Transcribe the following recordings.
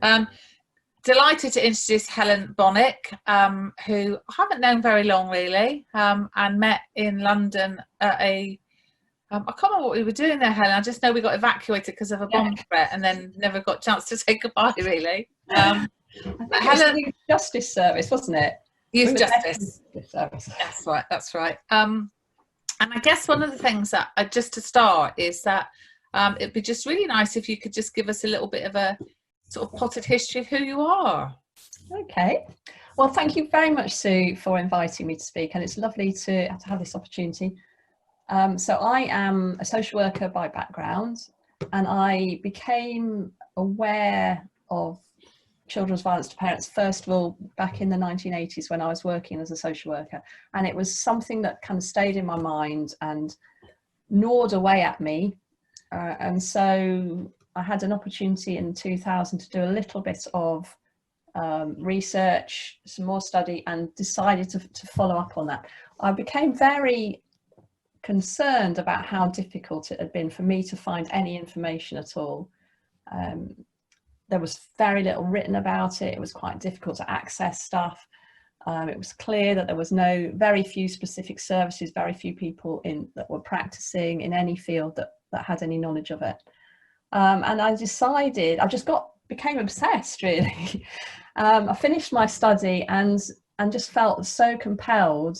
Um, Delighted to introduce Helen Bonnick, who I haven't known very long really, and met in London at a I can't remember what we were doing there, Helen. I just know we got evacuated because of a bomb threat and then never got a chance to say goodbye, really. I think Helen, it was the Youth Justice Service, wasn't it? Youth Justice Service. That's right. And I guess one of the things that, just to start, is that it'd be just really nice if you could just give us a little bit of a sort of potted history of who you are. Okay. Well, thank you very much, Sue, for inviting me to speak, and it's lovely to have this opportunity. So I am a social worker by background, and I became aware of children's violence to parents, first of all, back in the 1980s when I was working as a social worker. And it was something that kind of stayed in my mind and gnawed away at me. And so I had an opportunity in 2000 to do a little bit of research, some more study, and decided to follow up on that. I became very concerned about how difficult it had been for me to find any information at all. There was very little written about it. It was quite difficult to access stuff. It was clear that there was very few specific services, very few people that were practicing in any field that had any knowledge of it. And I decided, became obsessed really. I finished my study and just felt so compelled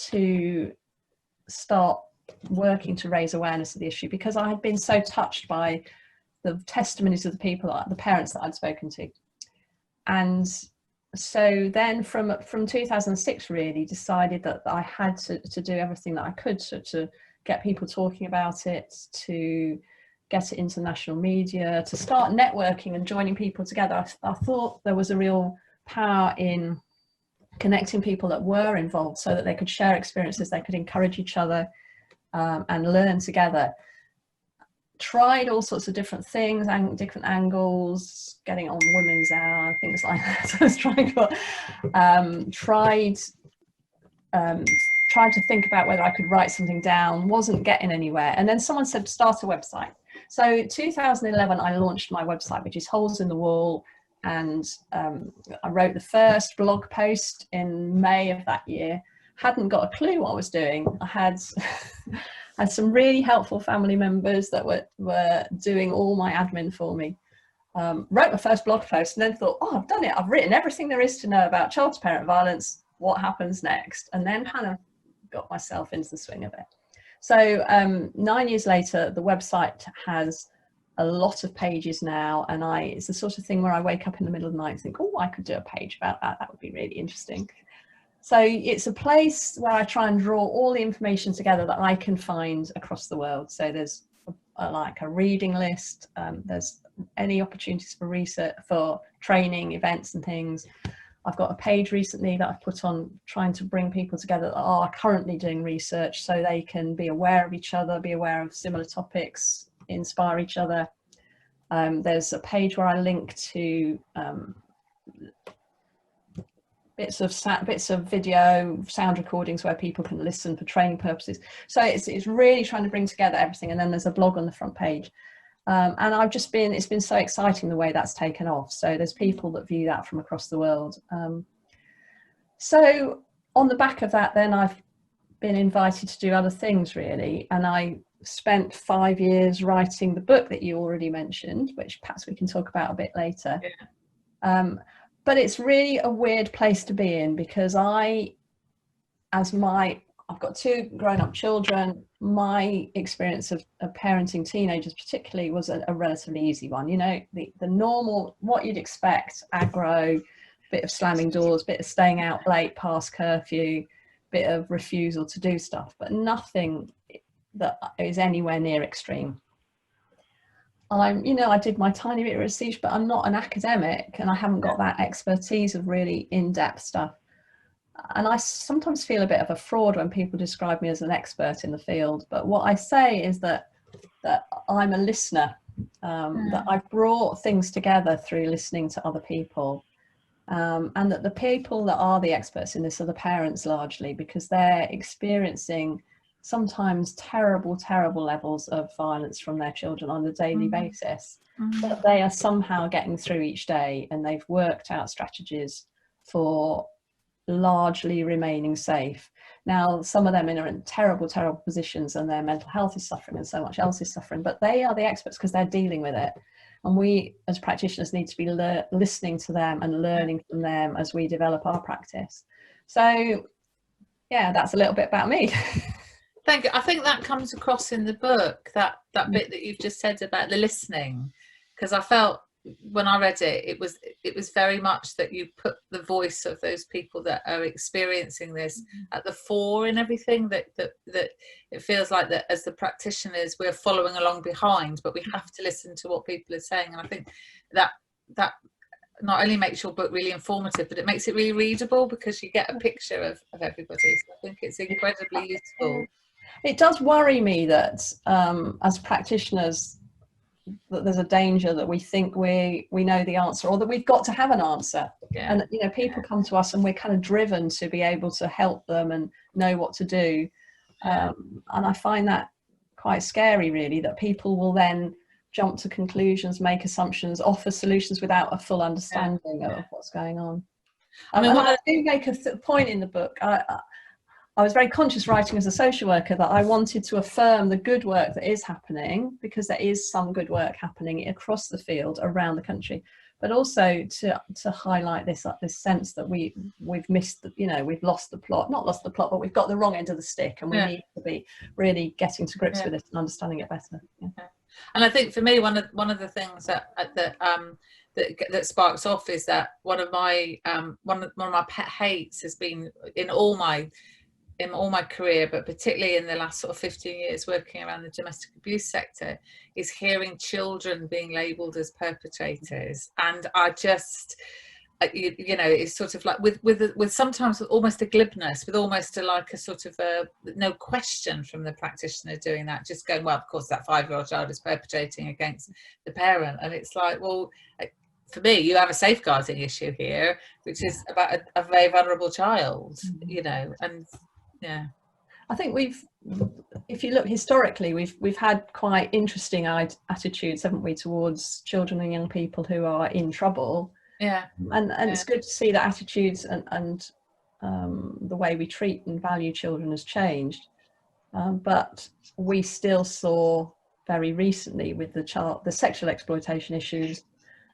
to start working to raise awareness of the issue, because I had been so touched by the testimonies of the parents that I'd spoken to. And so then from 2006 really decided that I had to do everything that I could to get people talking about it, to get it into national media, to start networking and joining people together. I thought there was a real power in connecting people that were involved so that they could share experiences, they could encourage each other, and learn together. Tried all sorts of different things, different angles, getting on Women's Hour, things like that. I was tried to think about whether I could write something down, wasn't getting anywhere. And then someone said, start a website. So 2011, I launched my website, which is Holes in the Wall. And I wrote the first blog post in May of that year. Hadn't got a clue what I was doing. I had some really helpful family members that were doing all my admin for me. Wrote my first blog post and then thought, oh, I've done it. I've written everything there is to know about child-to-parent violence. What happens next? And then kind of got myself into the swing of it. So 9 years later, the website has a lot of pages now, and it's the sort of thing where I wake up in the middle of the night and think, oh, I could do a page about that. That would be really interesting. So it's a place where I try and draw all the information together that I can find across the world. So there's like a reading list. There's any opportunities for research, for training, events and things. I've got a page recently that I've put on trying to bring people together that are currently doing research so they can be aware of each other, be aware of similar topics, inspire each other. There's a page where I link to bits of video, sound recordings where people can listen for training purposes. So it's really trying to bring together everything. And then there's a blog on the front page. And it's been so exciting the way that's taken off. So there's people that view that from across the world. So on the back of that, then I've been invited to do other things really. And I spent 5 years writing the book that you already mentioned, which perhaps we can talk about a bit later. Yeah. But it's really a weird place to be in, because I've got 2 grown-up children. My experience of parenting teenagers particularly was a relatively easy one. You know, the normal, what you'd expect, aggro, bit of slamming doors, bit of staying out late past curfew, bit of refusal to do stuff, but nothing that is anywhere near extreme. I did my tiny bit of research, but I'm not an academic and I haven't got that expertise of really in-depth stuff. And I sometimes feel a bit of a fraud when people describe me as an expert in the field. But what I say is that I'm a listener, that I've brought things together through listening to other people. And that the people that are the experts in this are the parents largely, because they're experiencing sometimes terrible, terrible levels of violence from their children on a daily basis. But Mm. they are somehow getting through each day, and they've worked out strategies for largely remaining safe. Now, some of them are in terrible, terrible positions, and their mental health is suffering and so much else is suffering, but they are the experts because they're dealing with it. And we as practitioners need to be listening to them and learning from them as we develop our practice. So yeah, that's a little bit about me. Thank you. I think that comes across in the book, that bit that you've just said about the listening, because I felt when I read it, it was very much that you put the voice of those people that are experiencing this at the fore in everything, that it feels like that as the practitioners we're following along behind, but we have to listen to what people are saying. And I think that not only makes your book really informative, but it makes it really readable because you get a picture of everybody. So I think it's incredibly useful. It does worry me that as practitioners, that there's a danger that we think we know the answer, or that we've got to have an answer. Yeah. And you know, people come to us and we're kind of driven to be able to help them and know what to do. And I find that quite scary, really, that people will then jump to conclusions, make assumptions, offer solutions without a full understanding of what's going on. I mean, and I do make a point in the book. I was very conscious writing as a social worker that I wanted to affirm the good work that is happening, because there is some good work happening across the field around the country, but also to highlight this sense that we've missed, we've lost the plot, not lost the plot, but we've got the wrong end of the stick, and we need to be really getting to grips with it and understanding it better. And I think for me, one of the things that sparks off is that one of my pet hates has been in all my career, but particularly in the last sort of 15 years working around the domestic abuse sector, is hearing children being labelled as perpetrators. And I just, it's sort of like with sometimes with almost a glibness, with almost a sort of no question from the practitioner doing that, just going, well, of course that 5-year-old child is perpetrating against the parent. And it's like, well, for me, you have a safeguarding issue here, which is about a very vulnerable child, and yeah. I think if you look historically, we've had quite interesting attitudes, haven't we, towards children and young people who are in trouble. Yeah. And it's good to see that attitudes and the way we treat and value children has changed. But we still saw very recently with the sexual exploitation issues,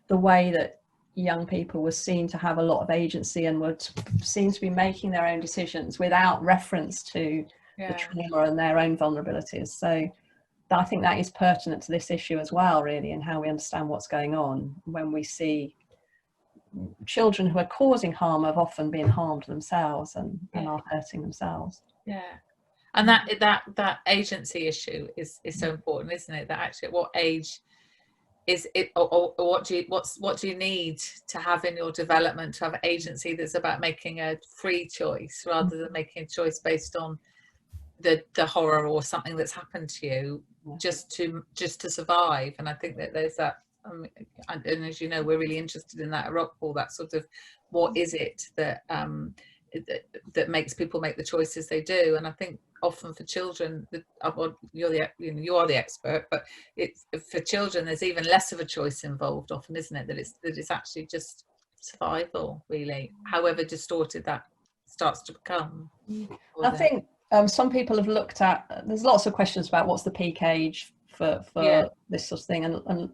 the way that young people were seen to have a lot of agency and were seen to be making their own decisions without reference to the trauma and their own vulnerabilities. So I think that is pertinent to this issue as well, really, and how we understand what's going on when we see children who are causing harm have often been harmed themselves and are hurting themselves. Yeah. And that agency issue is so important, isn't it? That actually at what age is it, or what do you need to have in your development to have agency that's about making a free choice rather than making a choice based on the horror or something that's happened to you just to survive. And I think that there's that, and as you know, we're really interested in that at Rockpool, that sort of what is it that that makes people make the choices they do. And I think often for children, you are the expert, but it's for children there's even less of a choice involved often, isn't it, that it's actually just survival, really, however distorted that starts to become. I think some people have looked at, there's lots of questions about what's the peak age for this sort of thing, and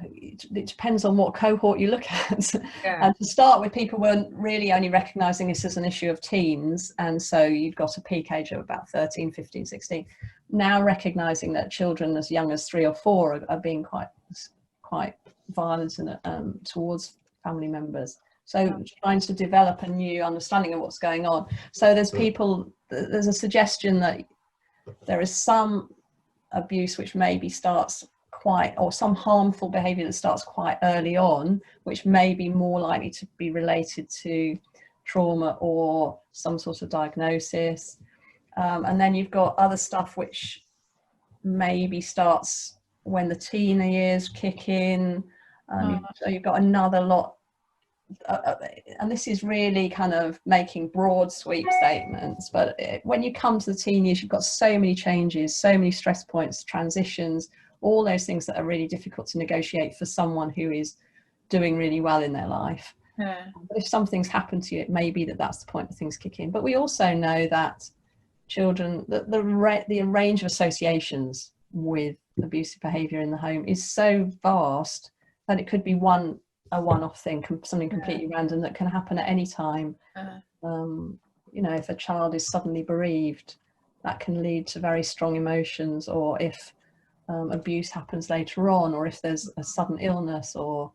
it depends on what cohort you look at. And to start with, people weren't really only recognizing this as an issue of teens, and so you've got a peak age of about 13, 15, 16. Now recognizing that children as young as 3 or 4 are being quite violent and towards family members. So trying to develop a new understanding of what's going on. So there's a suggestion that there is some abuse which maybe starts or some harmful behaviour that starts quite early on, which may be more likely to be related to trauma or some sort of diagnosis. And then you've got other stuff which maybe starts when the teen years kick in. So you've got another lot and this is really kind of making broad sweep statements, but when you come to the teen years, you've got so many changes, so many stress points, transitions, all those things that are really difficult to negotiate for someone who is doing really well in their life. Yeah. But if something's happened to you, it may be that that's the point that things kick in. But we also know that children, the range of associations with abusive behaviour in the home is so vast that it could be a one-off thing, something completely random that can happen at any time. You know, if a child is suddenly bereaved, that can lead to very strong emotions, or if abuse happens later on, or if there's a sudden illness, or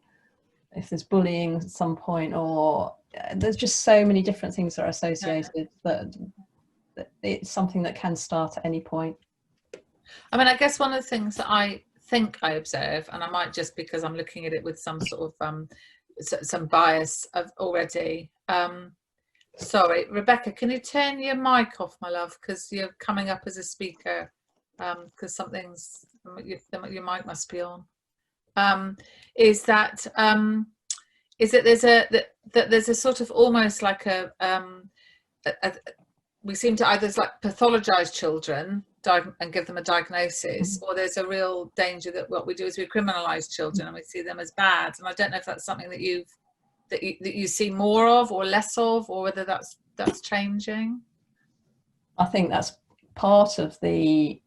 if there's bullying at some point, or there's just so many different things that are associated that it's something that can start at any point. I mean, I guess one of the things that I think I observe, and I might just because I'm looking at it with some sort of some bias of already. Sorry, Rebecca, can you turn your mic off, my love, because you're coming up as a speaker, because something's your mic must be on. Is that there's a sort of almost like we seem to either like pathologize children and give them a diagnosis, or there's a real danger that what we do is we criminalize children and we see them as bad. And I don't know if that's something that you see more of or less of, or whether that's changing. I think that's part of the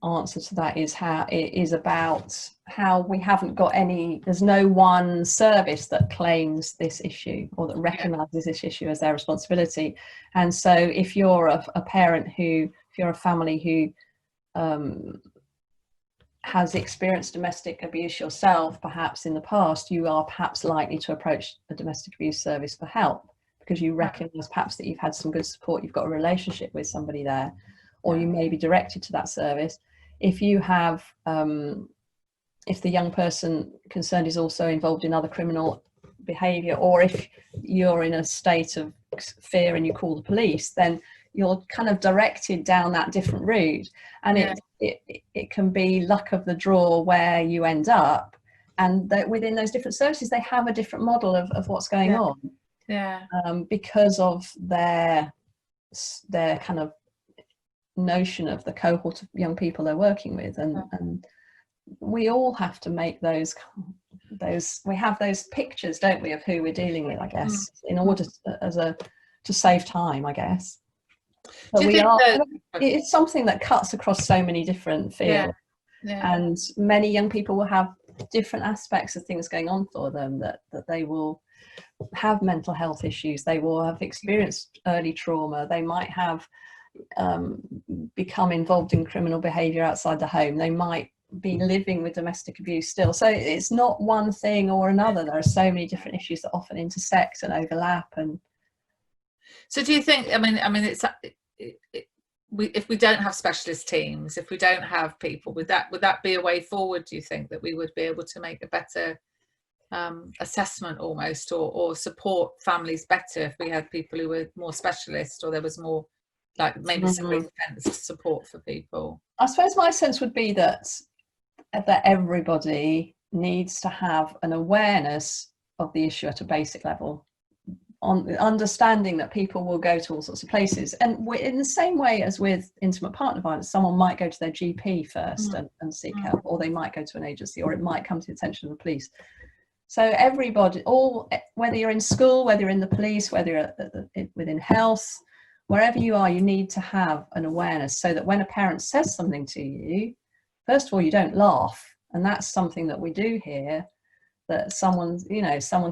answer to that, is how it is about how we haven't got there's no one service that claims this issue or that recognizes this issue as their responsibility. And so if you're a parent if you're a family who has experienced domestic abuse yourself, perhaps in the past, you are perhaps likely to approach a domestic abuse service for help, because you recognize perhaps that you've had some good support, you've got a relationship with somebody there, or you may be directed to that service. If you have, if the young person concerned is also involved in other criminal behaviour, or if you're in a state of fear and you call the police, then you're kind of directed down that different route. And it can be luck of the draw where you end up, and that within those different services they have a different model of what's going on. Because of their kind of notion of the cohort of young people they're working with, and we all have to make those we have those pictures, don't we, of who we're dealing with, I guess, in order to save time, I guess. But it's something that cuts across so many different fields, and many young people will have different aspects of things going on for them, that they will have mental health issues, they will have experienced early trauma, they might have become involved in criminal behaviour outside the home, they might be living with domestic abuse still. So it's not one thing or another. There are so many different issues that often intersect and overlap. And so do you think, I mean it's if we don't have specialist teams, if we don't have people, would that be a way forward, do you think, that we would be able to make a better assessment almost, or support families better if we had people who were more specialist, or there was more like maybe some ring-fenced support for people? I suppose my sense would be that everybody needs to have an awareness of the issue at a basic level, on understanding that people will go to all sorts of places, and in the same way as with intimate partner violence, someone might go to their GP first and seek help, or they might go to an agency, or it might come to the attention of the police. So everybody, whether you're in school, whether you're in the police, whether you're within health, wherever you are, you need to have an awareness, so that when a parent says something to you, first of all, you don't laugh. And that's something that we do here, that someone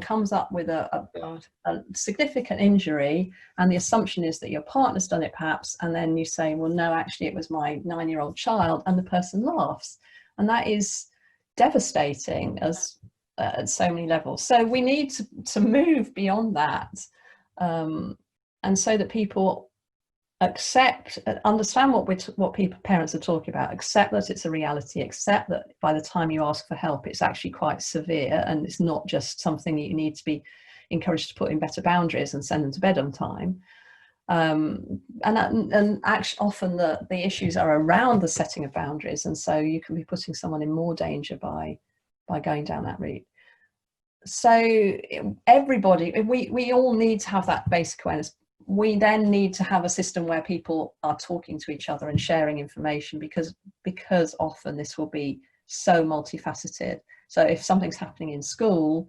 comes up with a significant injury, and the assumption is that your partner's done it perhaps, and then you say, well, no, actually it was my 9-year-old child, and the person laughs. And that is devastating at so many levels. So we need to move beyond that, and so that people understand what parents are talking about, accept that it's a reality, accept that by the time you ask for help, it's actually quite severe, and it's not just something that you need to be encouraged to put in better boundaries and send them to bed on time. And actually, often the issues are around the setting of boundaries, and so you can be putting someone in more danger by going down that route. So everybody, we all need to have that basic awareness. We then need to have a system where people are talking to each other and sharing information, because often this will be so multifaceted. So if something's happening in school,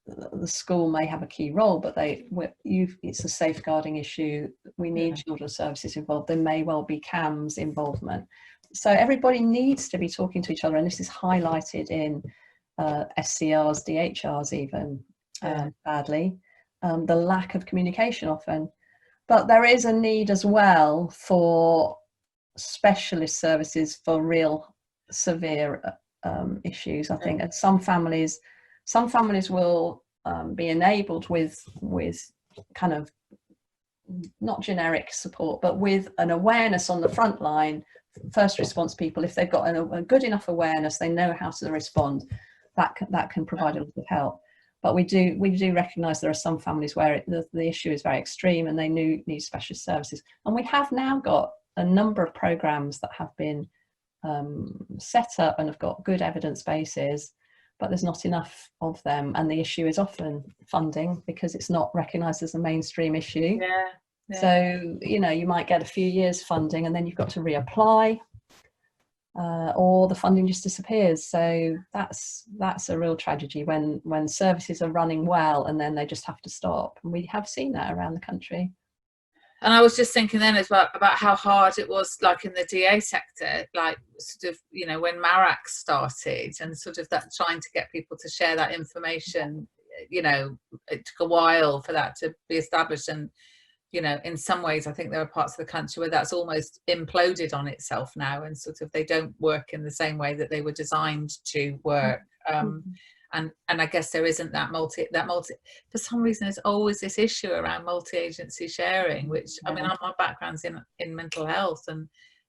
the school may have a key role, but it's a safeguarding issue. We need children's services involved. There may well be CAMS involvement. So everybody needs to be talking to each other, and this is highlighted in SCRs, DHRs even, badly. The lack of communication often. But there is a need as well for specialist services for real severe issues, I think. And some families will be enabled with kind of not generic support, but with an awareness on the front line, first response people. If they've got a good enough awareness, they know how to respond, that can provide a lot of help. But we do recognise there are some families where the issue is very extreme and they need specialist services. And we have now got a number of programmes that have been set up and have got good evidence bases, but there's not enough of them. And the issue is often funding, because it's not recognised as a mainstream issue. So, you might get a few years funding and then you've got to reapply, or the funding just disappears. So that's a real tragedy when services are running well and then they just have to stop. And we have seen that around the country. And I was just thinking then as well about how hard it was, like in the DA sector, like sort of, when Marac started, and sort of that trying to get people to share that information, it took a while for that to be established. And, in some ways, I think there are parts of the country where that's almost imploded on itself now, and sort of they don't work in the same way that they were designed to work. And I guess there isn't that multi for some reason there's always this issue around multi-agency sharing, which I mean, my background's in mental health, and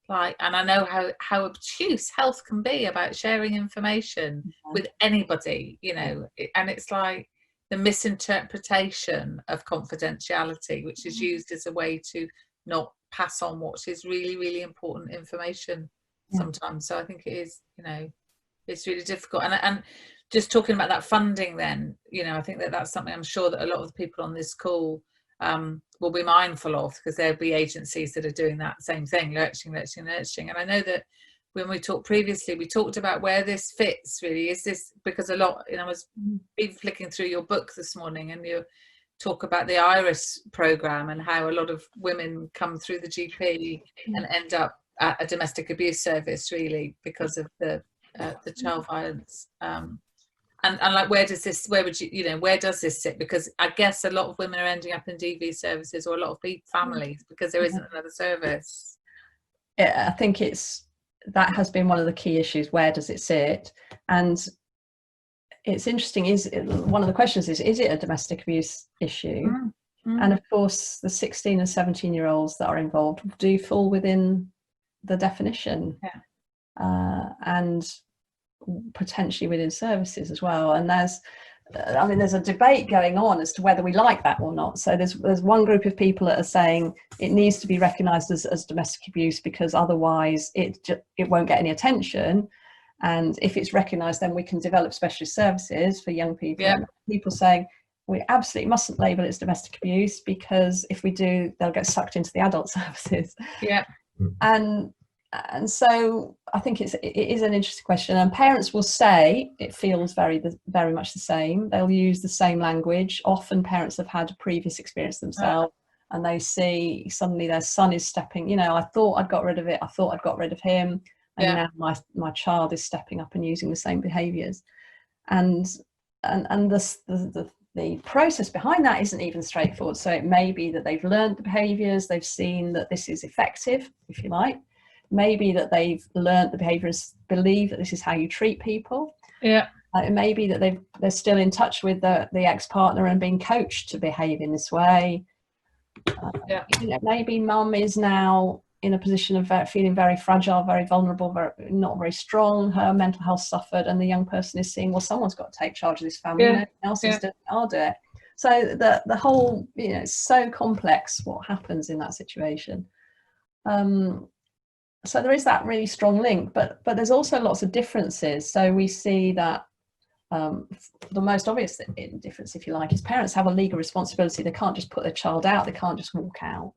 I know how obtuse health can be about sharing information with anybody, and it's like the misinterpretation of confidentiality, which is used as a way to not pass on what is really, really important information sometimes. So I think it is, it's really difficult. And just talking about that funding then, I think that's something I'm sure that a lot of the people on this call will be mindful of, because there'll be agencies that are doing that same thing, lurching. And I know that when we talked previously, we talked about where this fits really. Is this because a lot, I was flicking through your book this morning, and you talk about the IRIS program and how a lot of women come through the GP and end up at a domestic abuse service really because of the child violence. And like, where does this sit? Because I guess a lot of women are ending up in DV services, or a lot of families, because there isn't another service. Yeah, I think that has been one of the key issues. Where does it sit? And it's interesting, one of the questions is it a domestic abuse issue? And of course, the 16 and 17-year-olds that are involved do fall within the definition. And potentially within services as well. And there's a debate going on as to whether we like that or not. So there's one group of people that are saying it needs to be recognised as domestic abuse, because otherwise it won't get any attention. And if it's recognised, then we can develop specialist services for young people. And people saying we absolutely mustn't label it as domestic abuse, because if we do, they'll get sucked into the adult services. And so I think it is an interesting question, and parents will say it feels very much the same. They'll use the same language. Often parents have had a previous experience themselves, and they see suddenly their son is stepping, I thought I'd got rid of it, I thought I'd got rid of him, and now my child is stepping up and using the same behaviours. And the process behind that isn't even straightforward. So it may be that they've learned the behaviours, they've seen that this is effective, if you like. Maybe that they've learned the behaviours, believe that this is how you treat people. It may be that they're still in touch with the ex-partner and being coached to behave in this way. Maybe mum is now in a position of feeling very fragile, very vulnerable, not very strong. Her mental health suffered, and the young person is seeing, well, someone's got to take charge of this family. No one else is doing it, I'll do it. So the whole, it's so complex what happens in that situation. So there is that really strong link, but there's also lots of differences. So we see that The most obvious difference, if you like, is parents have a legal responsibility. They can't just put their child out. They can't just walk out.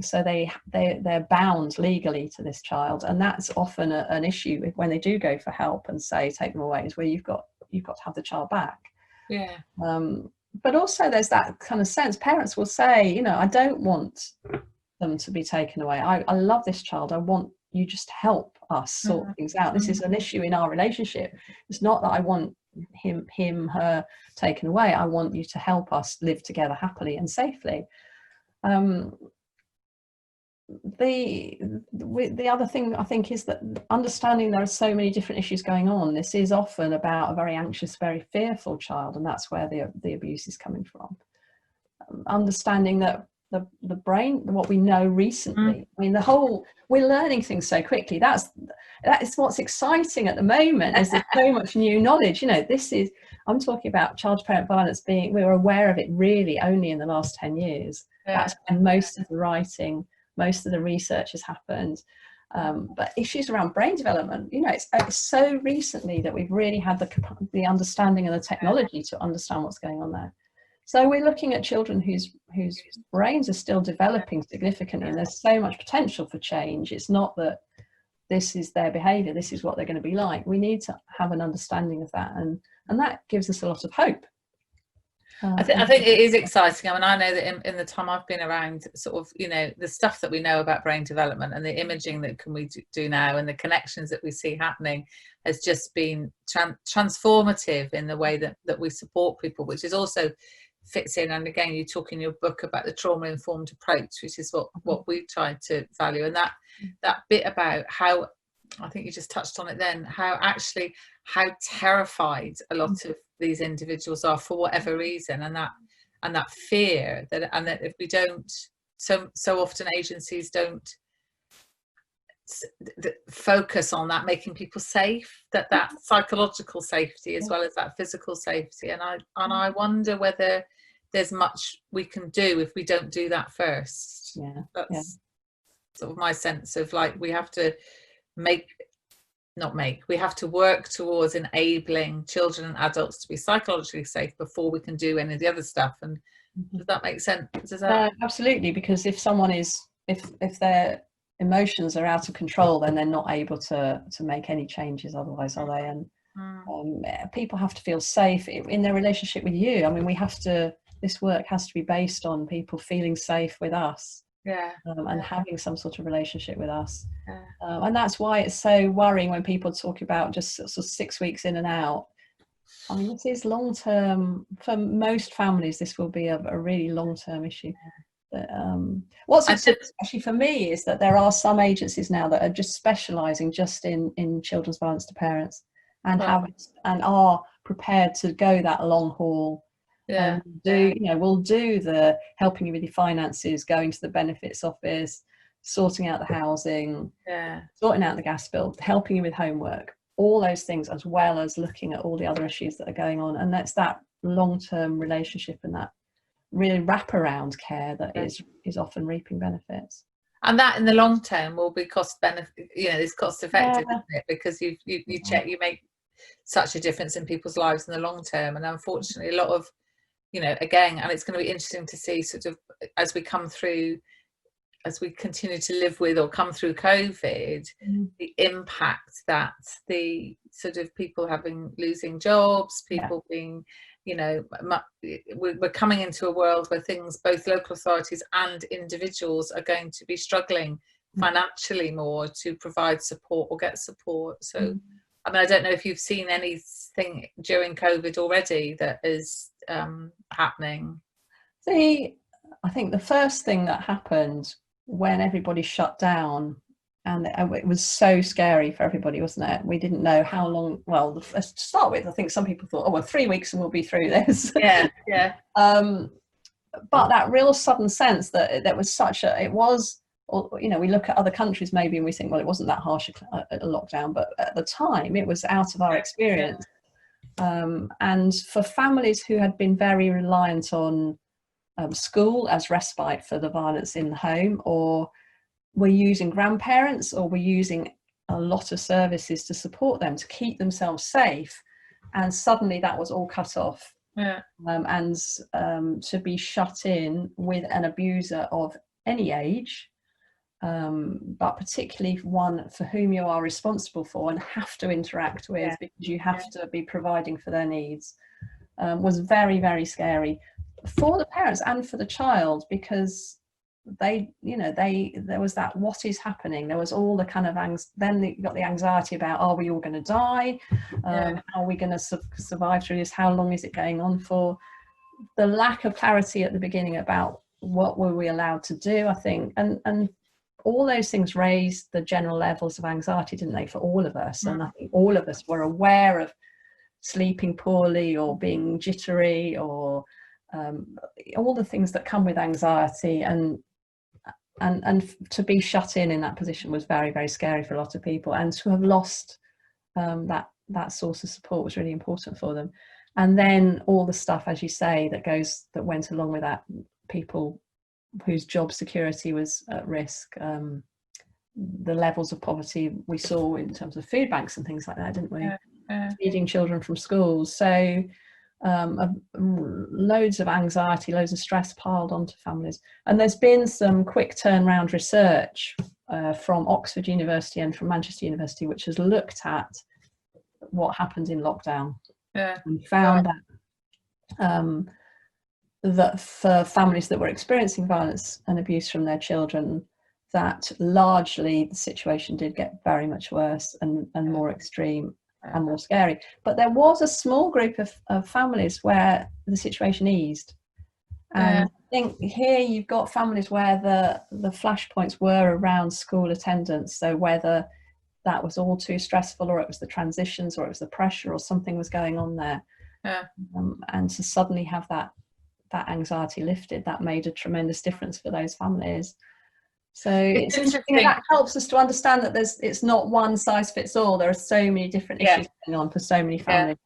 So they're bound legally to this child, and that's often an issue when they do go for help and say take them away, is where you've got to have the child back. Yeah. But also there's that kind of sense, parents will say, you know, I don't want them to be taken away. I love this child. I want you just to help us sort things out. This is an issue in our relationship. It's not that I want him, her taken away. I want you to help us live together happily and safely. The other thing I think is that understanding there are so many different issues going on. This is often about a very anxious, very fearful child, and that's where the abuse is coming from. Understanding that the brain, what we know recently, I mean, we're learning things so quickly. That is what's exciting at the moment, is there's so much new knowledge. You know, I'm talking about child to parent violence we were aware of it really only in the last 10 years. That's when most of the writing, most of the research has happened. But issues around brain development, you know, it's so recently that we've really had the understanding and the technology to understand what's going on there. So we're looking at children whose brains are still developing significantly, and there's so much potential for change. It's not that this is their behaviour, this is what they're going to be like. We need to have an understanding of that, and that gives us a lot of hope. I think it is exciting. I mean, I know that in the time I've been around, sort of, you know, the stuff that we know about brain development and the imaging that we do now, and the connections that we see happening, has just been transformative in the way that we support people, which is also fits in. And again, you talk in your book about the trauma-informed approach, which is what we try to value. And that bit about how, I think you just touched on it then, how terrified a lot of these individuals are for whatever reason, and that fear that if we don't, so often agencies don't focus on that, making people safe, that psychological safety as well as that physical safety. And I wonder whether there's much we can do if we don't do that first. That's sort of my sense of, like, we have to we have to work towards enabling children and adults to be psychologically safe before we can do any of the other stuff. And does that make sense? Absolutely, because if someone if their emotions are out of control, then they're not able to make any changes otherwise, are they? And people have to feel safe in their relationship with you. I mean, this work has to be based on people feeling safe with us. And having some sort of relationship with us. And that's why it's so worrying when people talk about just sort of 6 weeks in and out. I mean, this is long term. For most families, this will be a really long term issue. But, what's actually for me is that there are some agencies now that are just specialising just in children's violence to parents, and are prepared to go that long haul. We'll do the helping you with your finances, going to the benefits office, sorting out the housing, sorting out the gas bill, helping you with homework, all those things, as well as looking at all the other issues that are going on. And that's that long-term relationship and that really wraparound care that is often reaping benefits. And that in the long term will be cost effective, isn't it? Because you make such a difference in people's lives in the long term. And unfortunately, a lot of, you know, again, and it's going to be interesting to see sort of as we continue to live with or come through COVID, the impact that the sort of people losing jobs, people being, you know, we're coming into a world where both local authorities and individuals are going to be struggling financially more to provide support or get support. So, I mean, I don't know if you've seen anything during COVID already that is happening. I think the first thing that happened when everybody shut down, and it was so scary for everybody, wasn't it? We didn't know how long. Well, to start with, I think some people thought, 3 weeks and we'll be through this. But that real sudden sense that there was you know, we look at other countries maybe and we think, well, it wasn't that harsh a lockdown, but at the time it was out of our experience. And for families who had been very reliant on school as respite for the violence in the home, or were using grandparents, or were using a lot of services to support them to keep themselves safe, and suddenly that was all cut off. Yeah. And to be shut in with an abuser of any age, but particularly one for whom you are responsible for and have to interact with, because you have to be providing for their needs, was very, very scary for the parents and for the child, because there was that, what is happening? There was all the kind of then you got the anxiety about, are we all going to die? How are we going to survive through this? How long is it going on for? The lack of clarity at the beginning about what were we allowed to do, I think, and all those things raised the general levels of anxiety, didn't they, for all of us? And I think all of us were aware of sleeping poorly or being jittery, or all the things that come with anxiety, and to be shut in that position was very, very scary for a lot of people, and to have lost that source of support was really important for them. And then all the stuff, as you say, that went along with that, people whose job security was at risk, the levels of poverty we saw in terms of food banks and things like that, didn't we? Feeding children from schools. So loads of anxiety, loads of stress piled onto families. And there's been some quick turnaround research from Oxford University and from Manchester University, which has looked at what happened in lockdown, and found that for families that were experiencing violence and abuse from their children, that largely the situation did get very much worse and more extreme and more scary. But there was a small group of families where the situation eased. And I think here you've got families where the flashpoints were around school attendance. So whether that was all too stressful, or it was the transitions, or it was the pressure, or something was going on there. And to suddenly have that anxiety lifted, that made a tremendous difference for those families. So it's interesting. That helps us to understand that it's not one size fits all. There are so many different issues going on for so many families.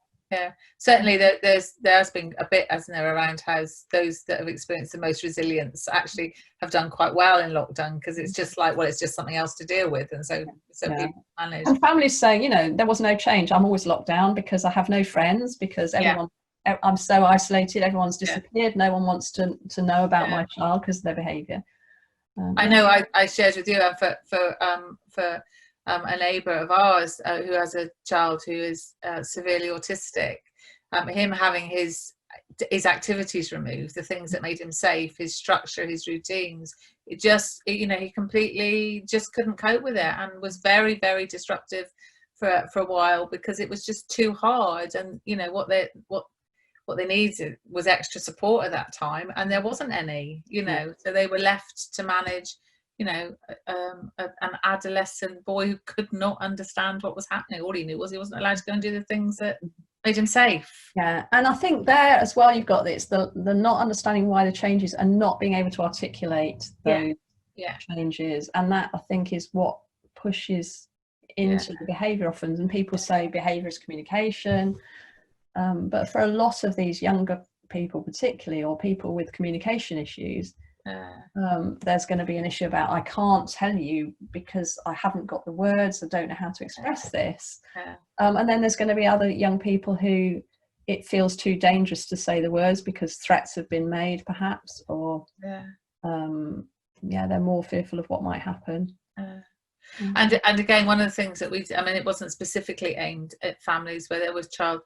Certainly there has been a bit, hasn't there, around how those that have experienced the most resilience actually have done quite well in lockdown, because it's just like, well, it's just something else to deal with, and so people manage. And families saying, there was no change. I'm always locked down because I have no friends, because I'm so isolated, everyone's disappeared, no one wants to know about my child because of their behaviour. I know I shared with you for a neighbour of ours who has a child who is severely autistic, him having his activities removed, the things that made him safe, his structure, his routines, he completely just couldn't cope with it, and was very, very disruptive for a while, because it was just too hard. And what they needed was extra support at that time, and there wasn't any, so they were left to manage, an adolescent boy who could not understand what was happening. All he knew was he wasn't allowed to go and do the things that made him safe. And I think there as well, you've got this, the not understanding why the changes, and not being able to articulate those changes, and that, I think, is what pushes into the behaviour often. And people say behaviour is communication. But for a lot of these younger people particularly, or people with communication issues, there's going to be an issue about, I can't tell you because I haven't got the words, I don't know how to express this. And then there's going to be other young people who it feels too dangerous to say the words because threats have been made, perhaps, or they're more fearful of what might happen. And again, one of the things that it wasn't specifically aimed at families where there was child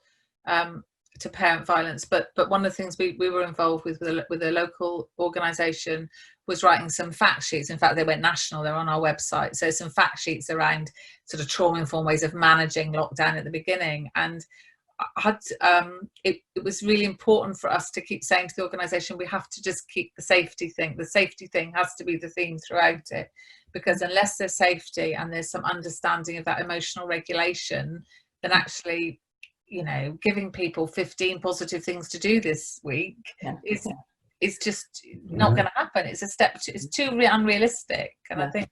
to parent violence, but one of the things we were involved with a local organisation was writing some fact sheets. In fact, they went national, they're on our website. So some fact sheets around sort of trauma-informed ways of managing lockdown at the beginning. And it was really important for us to keep saying to the organisation, we have to just keep the safety thing has to be the theme throughout it, because unless there's safety and there's some understanding of that emotional regulation, then actually giving people 15 positive things to do this week is just not going to happen. It's it's too unrealistic. And I think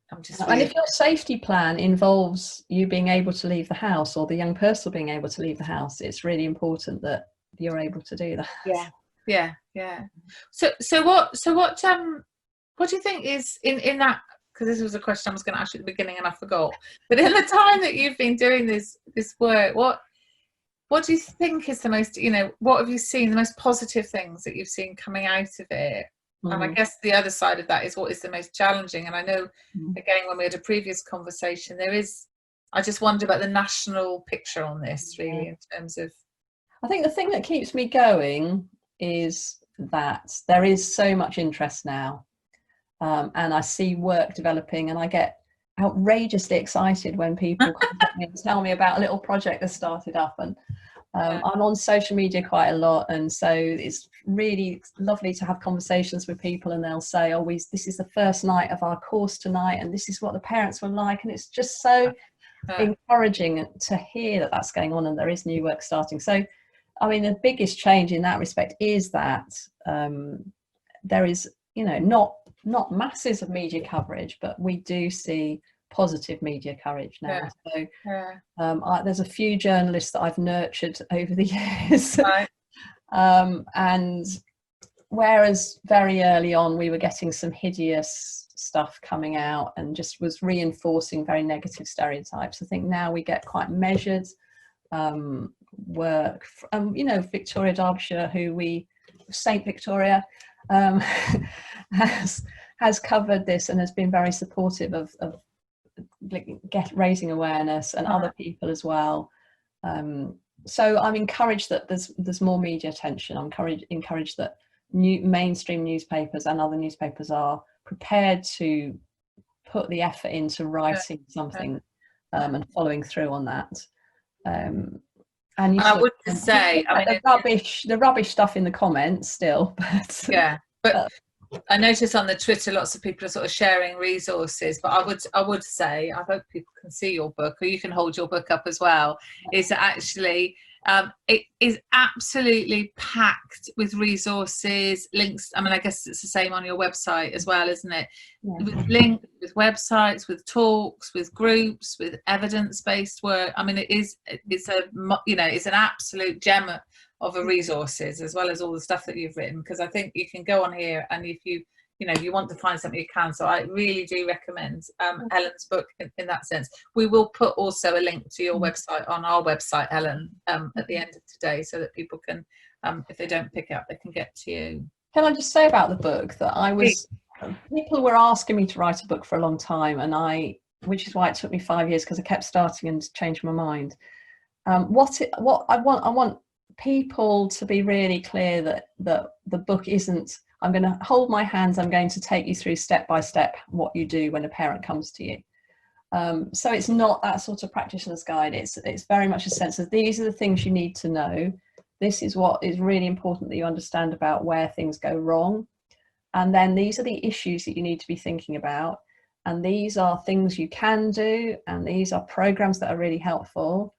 and if your safety plan involves you being able to leave the house, or the young person being able to leave the house, it's really important that you're able to do that. So what do you think is in that, because this was a question I was going to ask you at the beginning and I forgot, but in the time that you've been doing this work, What do you think is the most, what have you seen, the most positive things that you've seen coming out of it? And I guess the other side of that is what is the most challenging. And I know, again, when we had a previous conversation, I just wonder about the national picture on this, really, in terms of. I think the thing that keeps me going is that there is so much interest now. And I see work developing, and I get outrageously excited when people contact me and tell me about a little project that started up. And I'm on social media quite a lot, and so it's really lovely to have conversations with people, and they'll say, oh, this is the first night of our course tonight, and this is what the parents were like, and it's just so encouraging to hear that that's going on and there is new work starting. So I mean, the biggest change in that respect is that there is, not masses of media coverage, but we do see positive media coverage now. So there's a few journalists that I've nurtured over the years. Right. And whereas very early on we were getting some hideous stuff coming out and just was reinforcing very negative stereotypes, I think now we get quite measured work. Victoria Derbyshire, St Victoria, has covered this and has been very supportive of raising awareness, and other people as well. So I'm encouraged that there's more media attention. I'm encouraged that mainstream newspapers and other newspapers are prepared to put the effort into writing something and following through on that. And I would say, the rubbish stuff in the comments still, but I notice on the Twitter lots of people are sort of sharing resources, but I would say, I hope people can see your book, or you can hold your book up as well, is that actually it is absolutely packed with resources, links. I mean, I guess it's the same on your website as well, isn't it? With links, with websites, with talks, with groups, with evidence-based work. I mean, it's an absolute gem of a resources, as well as all the stuff that you've written, because I think you can go on here, and if you want to find something, you can. So I really do recommend Helen's book in that sense. We will put also a link to your website on our website, Helen, at the end of today, so that people can, if they don't pick it up, they can get to you. Can I just say about the book that people were asking me to write a book for a long time, and which is why it took me 5 years, because I kept starting and changed my mind. I want people to be really clear that the book isn't, I'm going to hold my hands, I'm going to take you through step by step what you do when a parent comes to you. So it's not that sort of practitioner's guide. It's very much a sense of, these are the things you need to know. This is what is really important that you understand about where things go wrong. And then these are the issues that you need to be thinking about. And these are things you can do. And these are programs that are really helpful.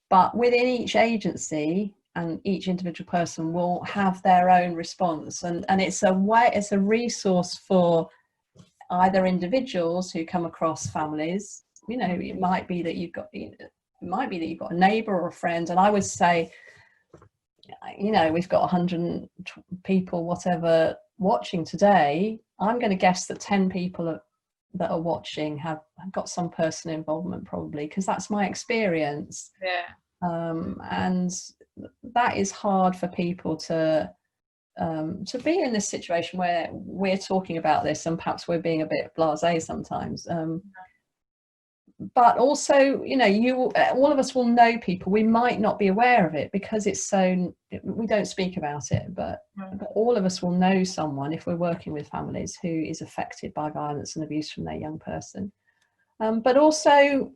But within each agency, and each individual person will have their own response, and it's a resource for either individuals who come across families. It might be that you've got a neighbour or a friend, and I would say, we've got 100 people whatever watching today. I'm going to guess that 10 people that are watching have got some personal involvement, probably, because that's my experience. And that is hard for people to be in this situation where we're talking about this, and perhaps we're being a bit blasé sometimes. But also, all of us will know people. We might not be aware of it because we don't speak about it, but all of us will know someone, if we're working with families, who is affected by violence and abuse from their young person. But also,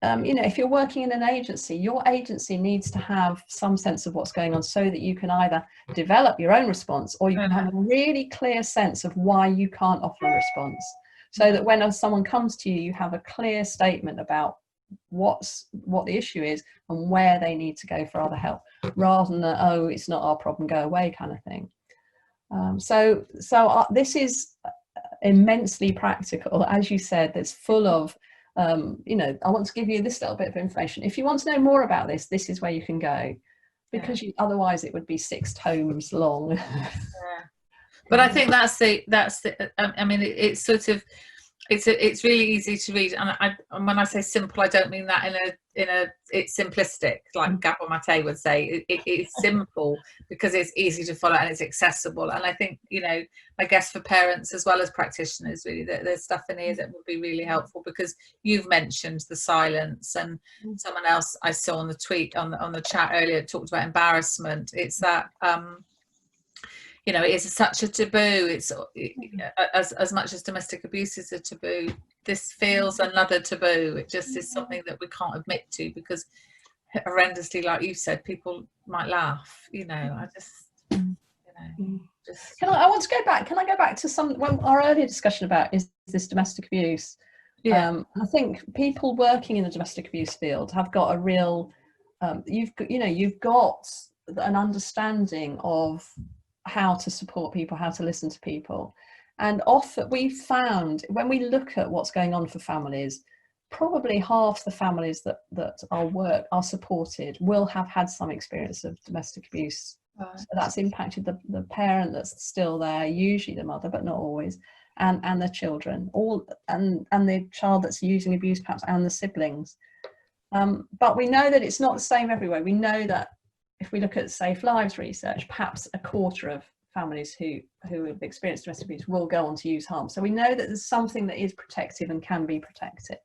if you're working in an agency, your agency needs to have some sense of what's going on, so that you can either develop your own response, or you can have a really clear sense of why you can't offer a response, so that when someone comes to you, you have a clear statement about what the issue is and where they need to go for other help, rather than it's not our problem, go away kind of thing. So this is immensely practical, as you said. That's full of I want to give you this little bit of information. If you want to know more about this is where you can go, because otherwise it would be 6 tomes long. But I think that's the I mean, it's sort of, it's really easy to read, and when I say simple, I don't mean that in a it's simplistic, like Gabor Mate would say. It's simple because it's easy to follow and it's accessible. And I think, I guess for parents as well as practitioners, really, there's stuff in here that would be really helpful, because you've mentioned the silence, and someone else I saw on the tweet on the chat earlier talked about embarrassment. It's that it is such a taboo. It's as much as domestic abuse is a taboo, this feels another taboo. It just is something that we can't admit to, because horrendously, like you said, people might laugh. I want to go back. Can I go back to our earlier discussion about is this domestic abuse? Yeah. I think people working in the domestic abuse field have got a real, you've got an understanding of how to support people, how to listen to people. And often we've found, when we look at what's going on for families, probably half the families that are supported will have had some experience of domestic abuse. Right. So that's impacted the parent that's still there, usually the mother, but not always, and the children, and the child that's using abuse perhaps, and the siblings. But we know that it's not the same everywhere. We know that if we look at Safe Lives research, perhaps a quarter of families who have experienced domestic abuse will go on to use harm. So we know that there's something that is protective and can be protected.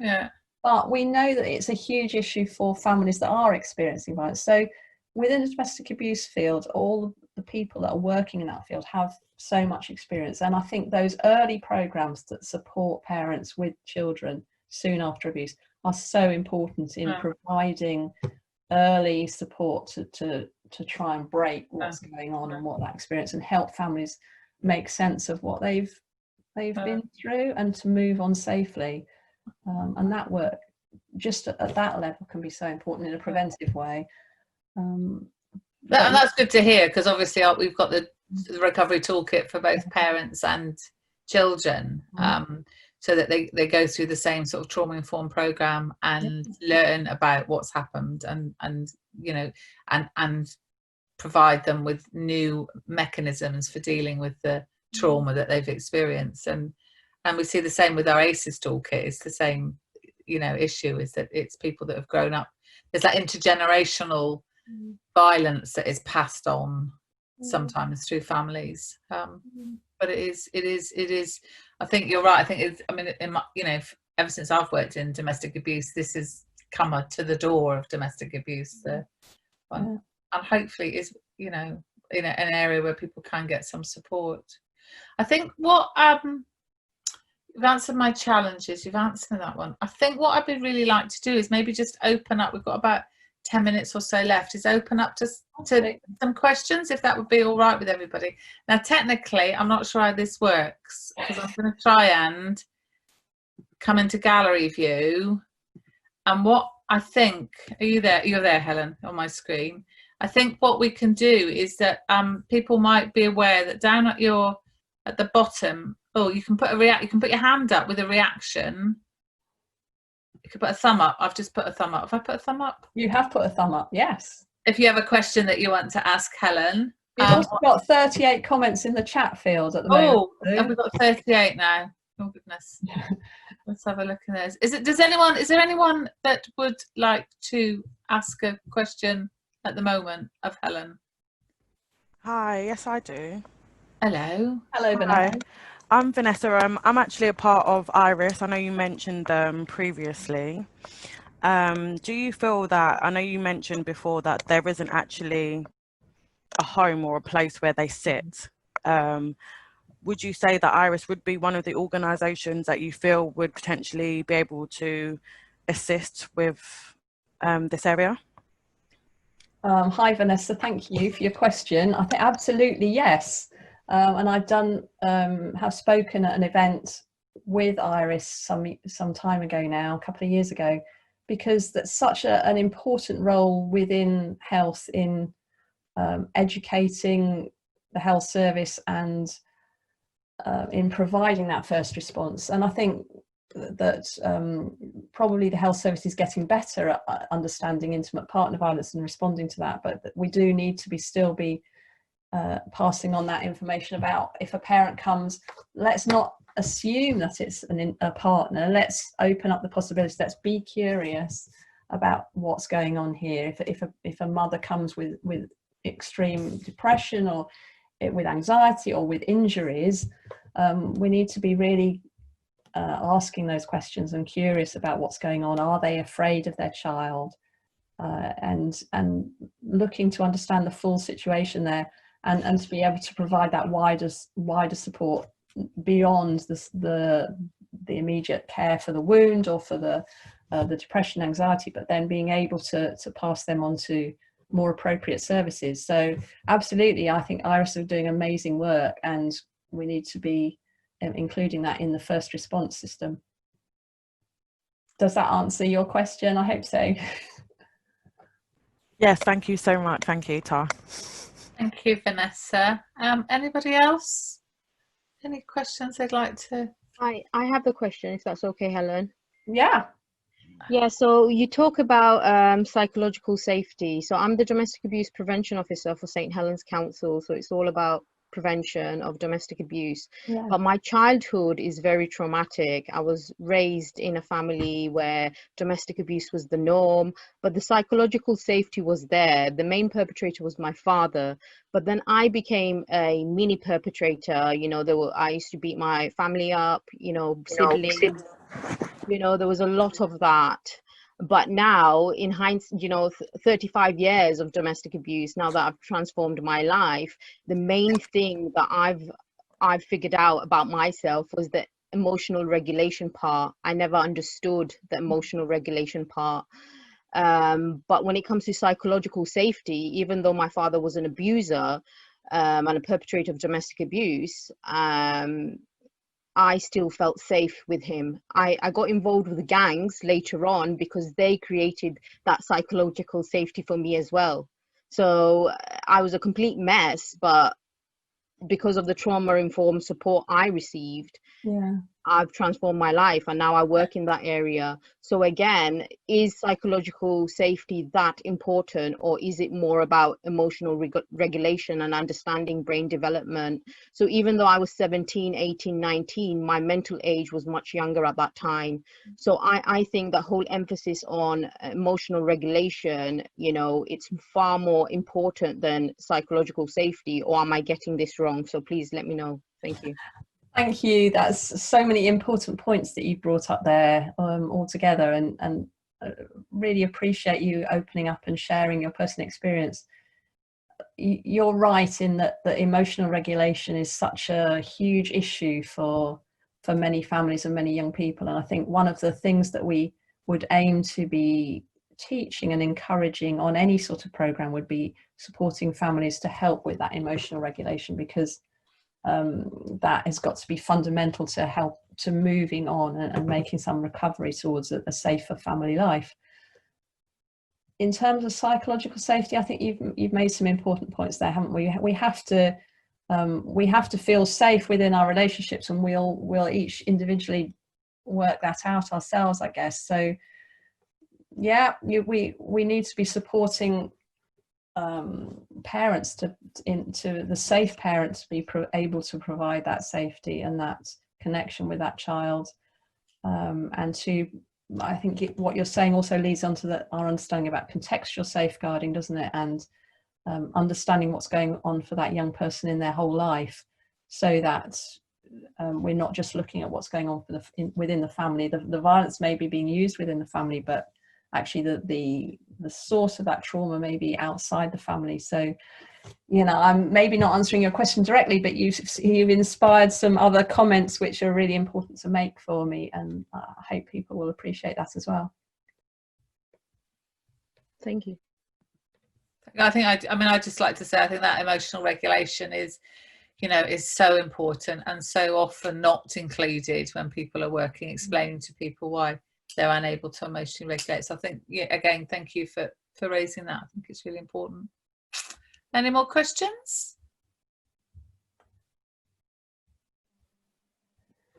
Yeah. But we know that it's a huge issue for families that are experiencing violence. So within the domestic abuse field, all the people that are working in that field have so much experience. And I think those early programs that support parents with children soon after abuse are so important in providing early support to try and break what's going on and what that experience, and help families make sense of what they've been through and to move on safely. And that work just at that level can be so important in a preventive way. And that's good to hear, because obviously we've got the recovery toolkit for both parents and children, so that they go through the same sort of trauma-informed program and learn about what's happened, and provide them with new mechanisms for dealing with the trauma that they've experienced. And we see the same with our ACEs toolkit. It's the same issue, is that it's people that have grown up. There's that intergenerational violence that is passed on sometimes through families, but it is I think you're right. I think it's, ever since I've worked in domestic abuse, this has come to the door of domestic abuse, and hopefully is in an area where people can get some support. I think you've answered my challenges, you've answered that one. I think what I'd really like to do is maybe just open up, we've got about 10 minutes or so left, is open up to some questions, if that would be all right with everybody. Now, technically, I'm not sure how this works, because I'm going to try and come into gallery view. And what I think, are you there? You're there, Helen, on my screen. I think what we can do is that people might be aware that down at the bottom, you can put you can put your hand up with a reaction. You could put a thumb up. I've just put a thumb up. Have I put a thumb up? You have put a thumb up, yes. If you have a question that you want to ask Helen. We've also got 38 comments in the chat field at the moment. Oh, and we've got 38 now. Oh goodness. Let's have a look at this. Is there anyone that would like to ask a question at the moment of Helen? Hi, yes I do. Hello. Hello, Vanessa. Hi. I'm Vanessa. I'm actually a part of IRIS. I know you mentioned previously. Do you feel that, I know you mentioned before that there isn't actually a home or a place where they sit. Would you say that IRIS would be one of the organisations that you feel would potentially be able to assist with this area? Hi, Vanessa. Thank you for your question. I think absolutely yes. And I've have spoken at an event with IRIS some time ago now, a couple of years ago, because that's such an important role within health in educating the health service and in providing that first response. And I think that probably the health service is getting better at understanding intimate partner violence and responding to that, but we do need to still be passing on that information about, if a parent comes, let's not assume that it's a partner. Let's open up the possibilities. Let's be curious about what's going on here. If a mother comes with extreme depression, or with anxiety, or with injuries, we need to be really asking those questions and curious about what's going on. Are they afraid of their child? And looking to understand the full situation there, and to be able to provide that wider support beyond the immediate care for the wound or for the depression, anxiety, but then being able to pass them on to more appropriate services. So absolutely, I think IRIS are doing amazing work, and we need to be including that in the first response system. Does that answer your question? I hope so. Yes, thank you so much. Thank you, Tar. Thank you, Vanessa. Anybody else? Any questions they'd like to? I have a question, if that's okay, Helen. Yeah. Yeah, so you talk about psychological safety. So I'm the domestic abuse prevention officer for St. Helens Council. So it's all about prevention of domestic abuse. Yeah. But my childhood is very traumatic. I was raised in a family where domestic abuse was the norm, but the psychological safety was there. The main perpetrator was my father, but then I became a mini perpetrator. You know, I used to beat my family up, you know, siblings. You know, there was a lot of that. But now, in hindsight, you know, 35 years of domestic abuse, now that I've transformed my life, the main thing that I've figured out about myself was the emotional regulation part. I never understood the emotional regulation part. But when it comes to psychological safety, even though my father was an abuser and a perpetrator of domestic abuse, I still felt safe with him. I got involved with the gangs later on because they created that psychological safety for me as well. So I was a complete mess, but because of the trauma-informed support I received, Yeah. I've transformed my life, and now I work in that area. So again, is psychological safety that important, or is it more about emotional regulation and understanding brain development? So even though I was 17, 18, 19, my mental age was much younger at that time. So I think the whole emphasis on emotional regulation, you know, it's far more important than psychological safety. Or am I getting this wrong? So please let me know. Thank you. Thank you. That's so many important points that you've brought up there all together, and really appreciate you opening up and sharing your personal experience. You're right in that the emotional regulation is such a huge issue for many families and many young people. And I think one of the things that we would aim to be teaching and encouraging on any sort of program would be supporting families to help with that emotional regulation, because that has got to be fundamental to help to moving on and making some recovery towards a safer family life. In terms of psychological safety, I think you've made some important points there, haven't we? We have to feel safe within our relationships, and we'll each individually work that out ourselves, I guess. So yeah, we need to be supporting parents to the safe parents to be able to provide that safety and that connection with that child, and to, I think what you're saying also leads on to our understanding about contextual safeguarding, doesn't it? And understanding what's going on for that young person in their whole life, so that we're not just looking at what's going on within the family. The violence may be being used within the family, but actually the source of that trauma may be outside the family. So, you know, I'm maybe not answering your question directly, but you've inspired some other comments which are really important to make for me, and I hope people will appreciate that as well. Thank you. I think I'd just like to say, I think that emotional regulation is, you know, is so important and so often not included when people are working, explaining to people why they're unable to emotionally regulate. So I think, yeah, again, thank you for raising that. I think it's really important. Any more questions?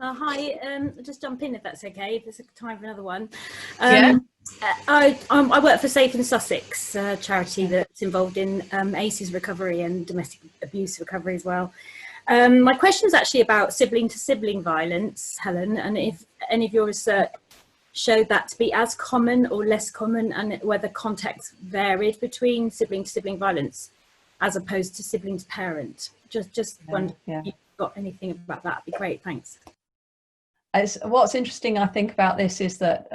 Hi, I'll just jump in if that's okay, if there's time for another one. Yeah. I work for Safe in Sussex, a charity that's involved in ACEs recovery and domestic abuse recovery as well. My question is actually about sibling to sibling violence, Helen, and if any of your research showed that to be as common or less common, and whether context varied between sibling to sibling violence as opposed to sibling to parent. Just wonder if you've got anything about that. That'd be great, thanks. What's interesting, I think, about this is that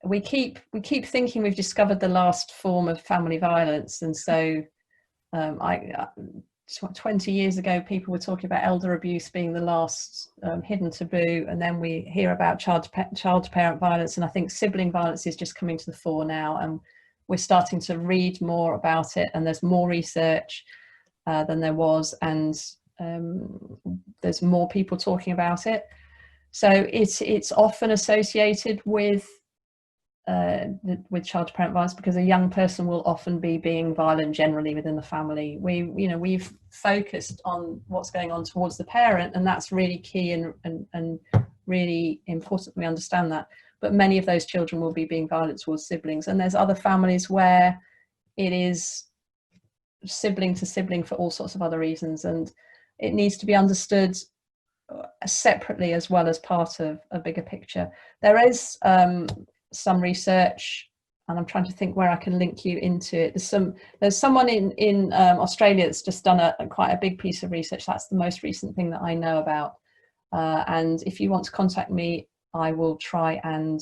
we keep thinking we've discovered the last form of family violence, and so 20 years ago people were talking about elder abuse being the last hidden taboo, and then we hear about child to parent violence, and I think sibling violence is just coming to the fore now, and we're starting to read more about it, and there's more research than there was, and there's more people talking about it. So it's often associated with child to parent violence because a young person will often be being violent generally within the family. We've focused on what's going on towards the parent, and that's really key and really important we understand that. But many of those children will be being violent towards siblings, and there's other families where it is sibling to sibling for all sorts of other reasons, and it needs to be understood separately as well as part of a bigger picture. There is some research, and I'm trying to think where I can link you into it. There's someone in Australia that's just done quite a big piece of research. That's the most recent thing that I know about, and if you want to contact me, I will try and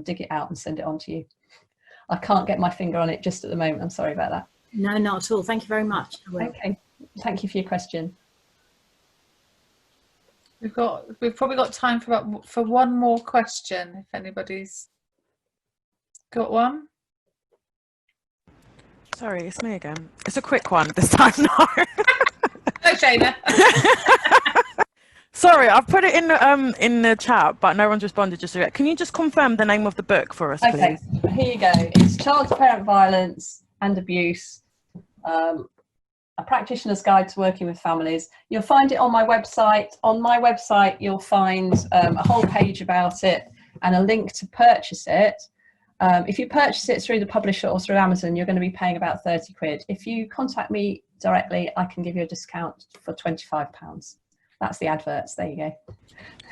dig it out and send it on to you. I can't get my finger on it just at the moment. I'm sorry about that. No, not at all. Thank you very much. Okay, thank you for your question. We've probably got time for one more question, if anybody's got one. Sorry, it's me again. It's a quick one this time. No. No, Shayna. Sorry, I've put it in the chat, but no one's responded just yet. Can you just confirm the name of the book for us, okay, please? Okay, here you go. It's Child to Parent Violence and Abuse, a practitioner's guide to working with families. You'll find it on my website. On my website, you'll find a whole page about it and a link to purchase it. If you purchase it through the publisher or through Amazon, you're going to be paying about 30 quid. If you contact me directly, I can give you a discount for £25. That's the adverts. There you go.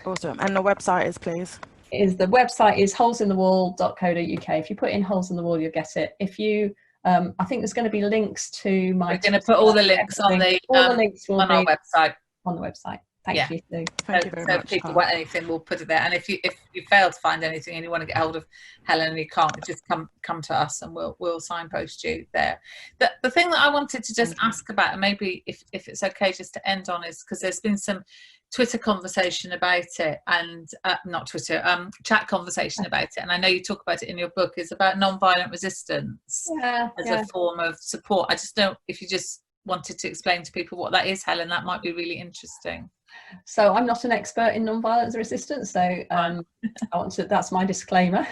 Awesome. And the website is, please? The website is holesinthewall.co.uk. If you put in holes in the wall, you'll get it. If you I think there's going to be links to my. We're going to put all the links on the links will on our website. On the website. Thank you, Sue. Thank you very much. If people want anything, we'll put it there. And if you fail to find anything and you want to get hold of Helen and you can't, just come to us and we'll signpost you there. The thing that I wanted to just ask about, and maybe if it's okay just to end on, is because there's been some Twitter conversation about it, and not Twitter, chat conversation about it, and I know you talk about it in your book, is about non-violent resistance as a form of support. I just know if you just wanted to explain to people what that is, Helen, that might be really interesting. So I'm not an expert in non-violence resistance, so that's my disclaimer.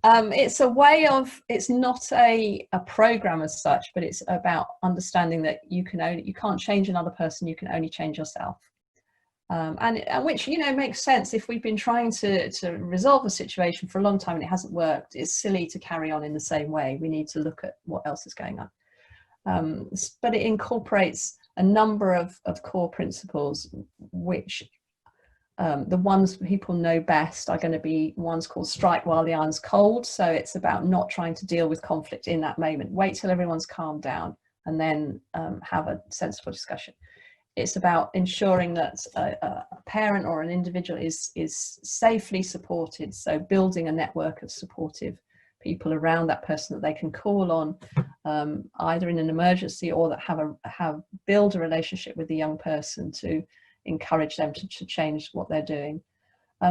It's a way of, it's not a program as such, but it's about understanding that you can't change another person, you can only change yourself. And which, makes sense. If we've been trying to resolve a situation for a long time and it hasn't worked, it's silly to carry on in the same way. We need to look at what else is going on. But it incorporates a number of core principles, which the ones people know best are going to be ones called strike while the iron's cold. So it's about not trying to deal with conflict in that moment. Wait till everyone's calmed down and then have a sensible discussion. It's about ensuring that a parent or an individual is safely supported. So building a network of supportive people around that person that they can call on, either in an emergency or that build a relationship with the young person to encourage them to change what they're doing.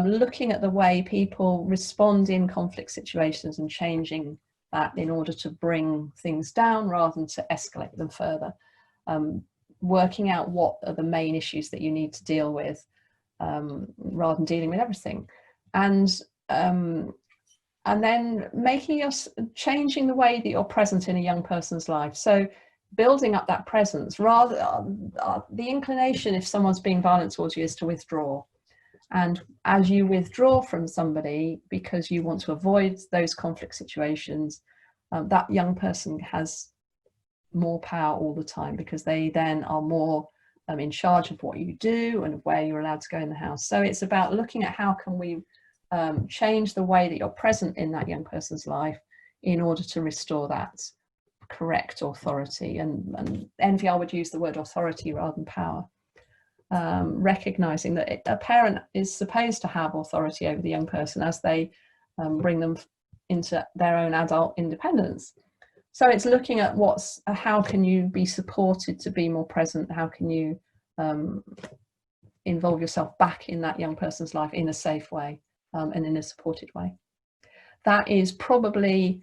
Looking at the way people respond in conflict situations and changing that in order to bring things down rather than to escalate them further. Working out what are the main issues that you need to deal with, rather than dealing with everything, and then changing the way that you're present in a young person's life. So building up that presence, rather the inclination if someone's being violent towards you is to withdraw, and as you withdraw from somebody because you want to avoid those conflict situations, that young person has more power all the time, because they then are more in charge of what you do and where you're allowed to go in the house. So it's about looking at how can we change the way that you're present in that young person's life in order to restore that correct authority. And NVR would use the word authority rather than power. Recognizing that a parent is supposed to have authority over the young person as they bring them into their own adult independence. So it's looking at how can you be supported to be more present? How can you involve yourself back in that young person's life in a safe way and in a supported way? That is probably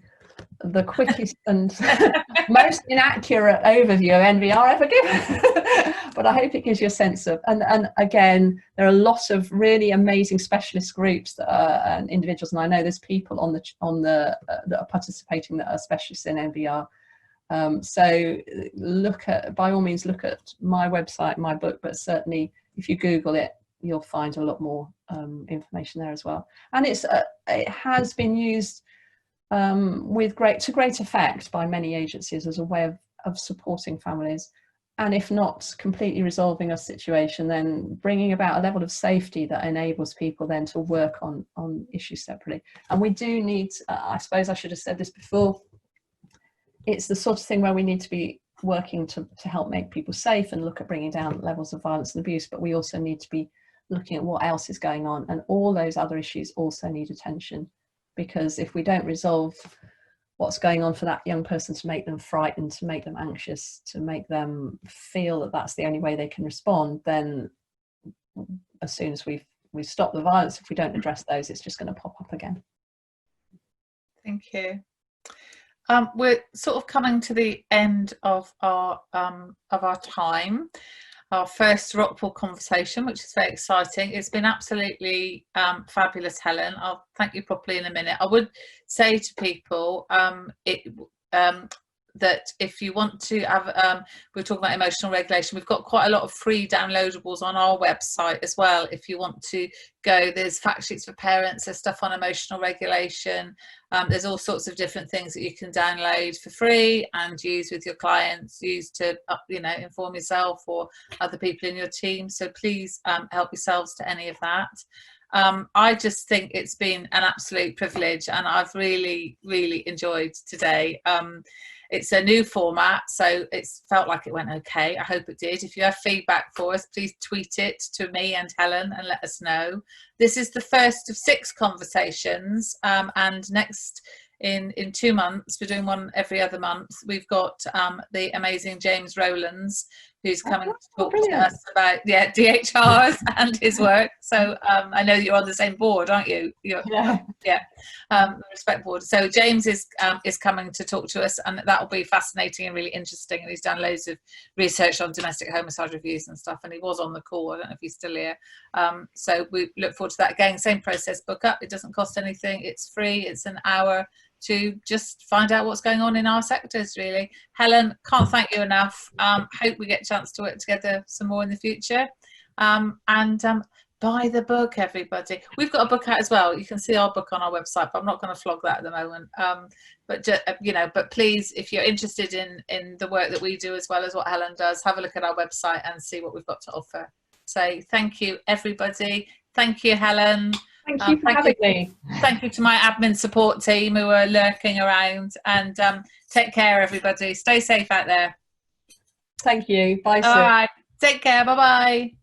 the quickest and most inaccurate overview of NVR ever given. But I hope it gives you a sense of, and again, there are a lot of really amazing specialist groups that are, and individuals, and I know there's people on the that are participating that are specialists in NVR. So by all means, look at my website, my book, but certainly if you Google it, you'll find a lot more information there as well. And it has been used to great effect by many agencies as a way of supporting families, and if not completely resolving a situation, then bringing about a level of safety that enables people then to work on issues separately. And we do need, I suppose I should have said this before, it's the sort of thing where we need to be working to help make people safe and look at bringing down levels of violence and abuse, but we also need to be looking at what else is going on, and all those other issues also need attention. Because if we don't resolve what's going on for that young person, to make them frightened, to make them anxious, to make them feel that that's the only way they can respond, then as soon as we've stopped the violence, if we don't address those, it's just going to pop up again. Thank you. We're sort of coming to the end of our time. Our first Rockpool conversation, which is very exciting. It's been absolutely fabulous, Helen. I'll thank you properly in a minute. I would say to people that if you want to have, we're talking about emotional regulation, we've got quite a lot of free downloadables on our website as well. If you want to go, there's fact sheets for parents, there's stuff on emotional regulation. There's all sorts of different things that you can download for free and use with your clients, use to inform yourself or other people in your team. So please help yourselves to any of that. I just think it's been an absolute privilege, and I've really, really enjoyed today. It's a new format, so it's felt like it went okay. I hope it did. If you have feedback for us, please tweet it to me and Helen and let us know. This is the first of 6 conversations, and next in 2 months, we're doing one every other month. We've got the amazing James Rowlands, who's coming to talk to us about DHRs and his work. So I know you're on the same board, aren't you? The Respect board. So James is coming to talk to us, and that will be fascinating and really interesting. And he's done loads of research on domestic homicide reviews and stuff, and he was on the call. I don't know if he's still here. So we look forward to that. Again, same process, book up. It doesn't cost anything. It's free. It's an hour to just find out what's going on in our sectors, really. Helen, can't thank you enough. Hope we get a chance to work together some more in the future. Buy the book, everybody. We've got a book out as well. You can see our book on our website, but I'm not going to flog that at the moment. But please, if you're interested in the work that we do as well as what Helen does, have a look at our website and see what we've got to offer. So thank you, everybody. Thank you, Helen. Thank you for having me. Thank you to my admin support team who are lurking around, and take care, everybody. Stay safe out there. Thank you. Bye, Sue. All right. Take care. Bye-bye.